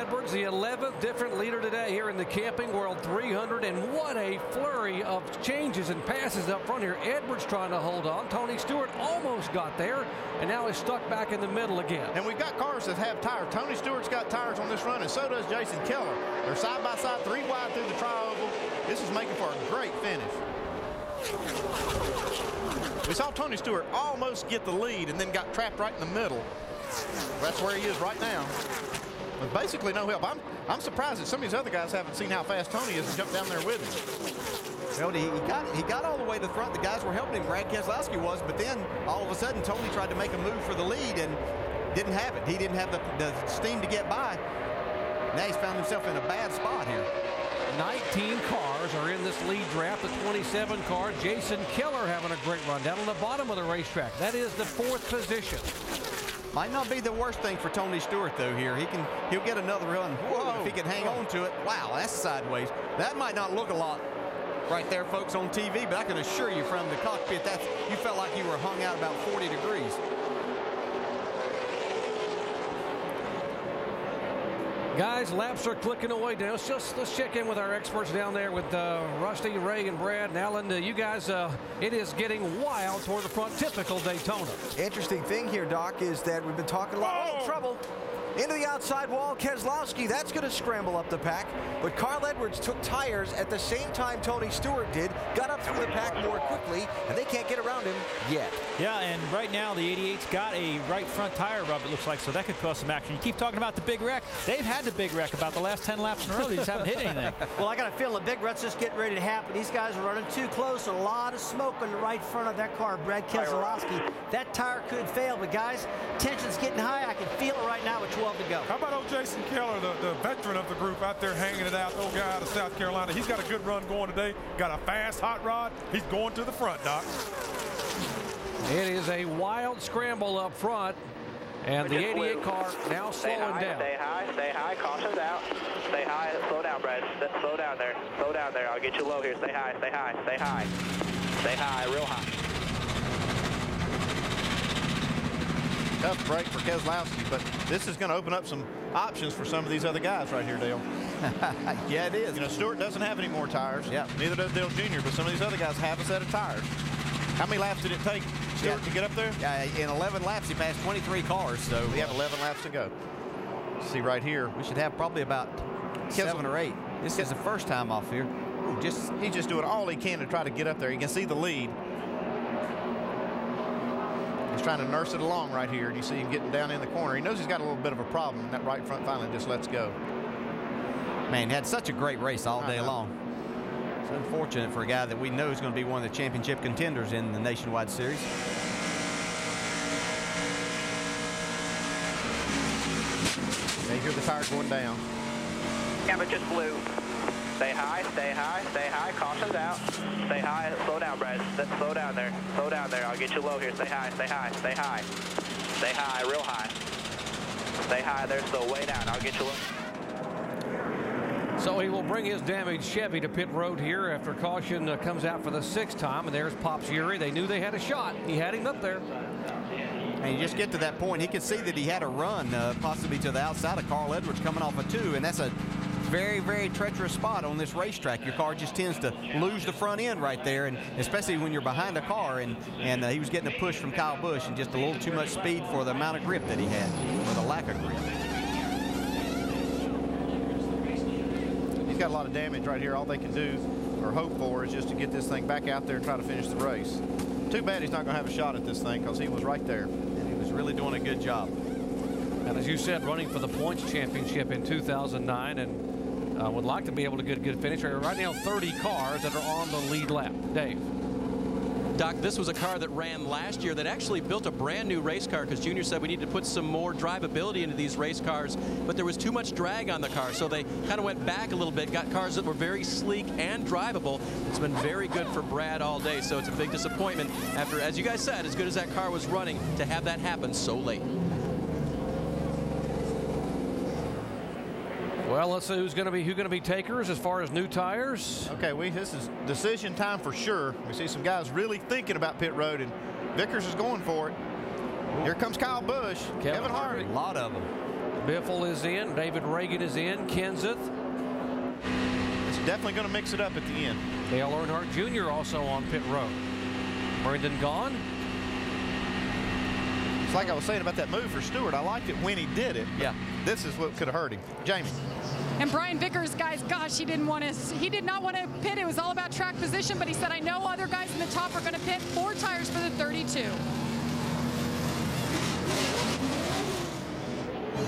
Edwards, the 11th different leader today here in the Camping World 300, and what a flurry of changes and passes up front here. Edwards trying to hold on. Tony Stewart almost got there, and now is stuck back in the middle again. And we've got cars that have tires. Tony Stewart's got tires on this run, and so does Jason Keller. They're side by side, 3 wide through the tri-oval. This is making for a great finish. We saw Tony Stewart almost get the lead and then got trapped right in the middle. That's where he is right now. With basically no help. I'm surprised that some of these other guys haven't seen how fast Tony is and jumped down there with him. Well, he got all the way to the front. The guys were helping him. Brad Keselowski was, but then all of a sudden Tony tried to make a move for the lead and didn't have it. He didn't have the steam to get by. Now he's found himself in a bad spot here. 19 cars are in this lead draft. The 27 car, Jason Keller having a great run down on the bottom of the racetrack. That is the 4th position. Might not be the worst thing for Tony Stewart though here. He'll get another run. Whoa, if he can hang on to it. Wow, that's sideways. That might not look a lot right there, folks, on TV, but I can assure you from the cockpit you felt like you were hung out about 40 degrees. Guys, laps are clicking away down. Let's check in with our experts down there with Rusty, Ray, and Brad, and Alan. You guys, it is getting wild toward the front, typical Daytona. Interesting thing here, Doc, is that we've been talking a lot. Oh, trouble. Into the outside wall, Keselowski, that's going to scramble up the pack. But Carl Edwards took tires at the same time Tony Stewart did, got up through the pack more quickly, and they can't get around him yet. Yeah, and right now the 88's got a right front tire rub, it looks like, so that could cause some action. You keep talking about the big wreck. They've had the big wreck about the last 10 laps in a row. They just haven't hit anything. Well, I got a feeling the big wreck's just getting ready to happen. These guys are running too close. A lot of smoke on the right front of that car, Brad Keselowski. That tire could fail, but guys, tension's getting high. I can feel it right now with 12 to go. How about old Jason Keller, the veteran of the group, out there hanging it out, the old guy out of South Carolina. He's got a good run going today. Got a fast hot rod. He's going to the front, Doc. It is a wild scramble up front, and the 88 car now slowing down. Stay high, caution's out. Stay high, slow down, Brad. Slow down there. I'll get you low here. Stay high. Stay high, real high. Tough break for Keselowski, but this is going to open up some options for some of these other guys right here, Dale. Yeah, it is. You know, Stewart doesn't have any more tires. Yeah. Neither does Dale Jr., but some of these other guys have a set of tires. How many laps did it take Stewart to get up there? In 11 laps, he passed 23 cars, so we have 11 laps to go. See right here. We should have probably about 7 or 8. This is the first time off here. Ooh, he's just doing all he can to try to get up there. You can see the lead. He's trying to nurse it along right here, and you see him getting down in the corner. He knows he's got a little bit of a problem, and that right front finally just lets go. Man, he had such a great race all day long. It's unfortunate for a guy that we know is going to be one of the championship contenders in the Nationwide Series. They hear the tire going down. Yeah, but just blew. Stay high, caution's out. Stay high, slow down, Brad. Slow down there. I'll get you low here. Stay high. Real high. Stay high there, so way down. I'll get you low. So he will bring his damaged Chevy to pit road here after caution comes out for the 6th time. And there's Pops Urey. They knew they had a shot. He had him up there. And you just get to that point, he could see that he had a run possibly to the outside of Carl Edwards coming off a 2, and that's a very, very treacherous spot on this racetrack. Your car just tends to lose the front end right there, and especially when you're behind a car, and he was getting a push from Kyle Busch and just a little too much speed for the amount of grip that he had, or the lack of grip. He's got a lot of damage right here. All they can do or hope for is just to get this thing back out there and try to finish the race. Too bad he's not going to have a shot at this thing, because he was right there. And he was really doing a good job. And as you said, running for the points championship in 2009, and would like to be able to get a good finish. Right now, 30 cars that are on the lead lap. Dave. Doc, this was a car that ran last year that actually built a brand new race car, because Junior said we need to put some more drivability into these race cars, but there was too much drag on the car, so they kind of went back a little bit, got cars that were very sleek and drivable. It's been very good for Brad all day, so it's a big disappointment after, as you guys said, as good as that car was running, to have that happen so late. Well, let's see who's going to be takers as far as new tires. Okay, this is decision time for sure. We see some guys really thinking about pit road, and Vickers is going for it. Here comes Kyle Busch, Kevin Harvick. A lot of them. Biffle is in. David Reagan is in. Kenseth. It's definitely going to mix it up at the end. Dale Earnhardt Jr. also on pit road. Brendan Gaughan. It's like I was saying about that move for Stewart. I liked it when he did it. Yeah. This is what could have hurt him. Jamie. And Brian Vickers, guys, gosh, he did not want to pit. It was all about track position, but he said, I know other guys in the top are going to pit. 4 tires for the 32.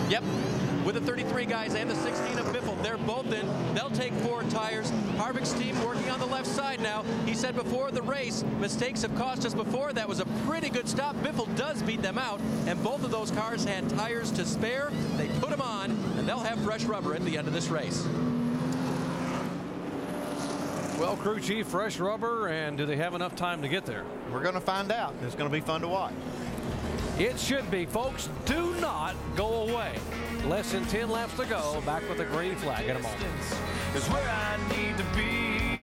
Yep, with the 33 guys and the 16 of Biffle, they're both in. They'll take 4 tires. Harvick's team working on the left side now. He said before the race, mistakes have cost us before. That was a pretty good stop. Biffle does beat them out, and both of those cars had tires to spare. They put them on, and they'll have fresh rubber at the end of this race. Well, crew chief, fresh rubber, and do they have enough time to get there? We're going to find out. It's going to be fun to watch. It should be, folks. Do not go away. Less than 10 laps to go. Back with the green flag in a moment. Is where I need to be.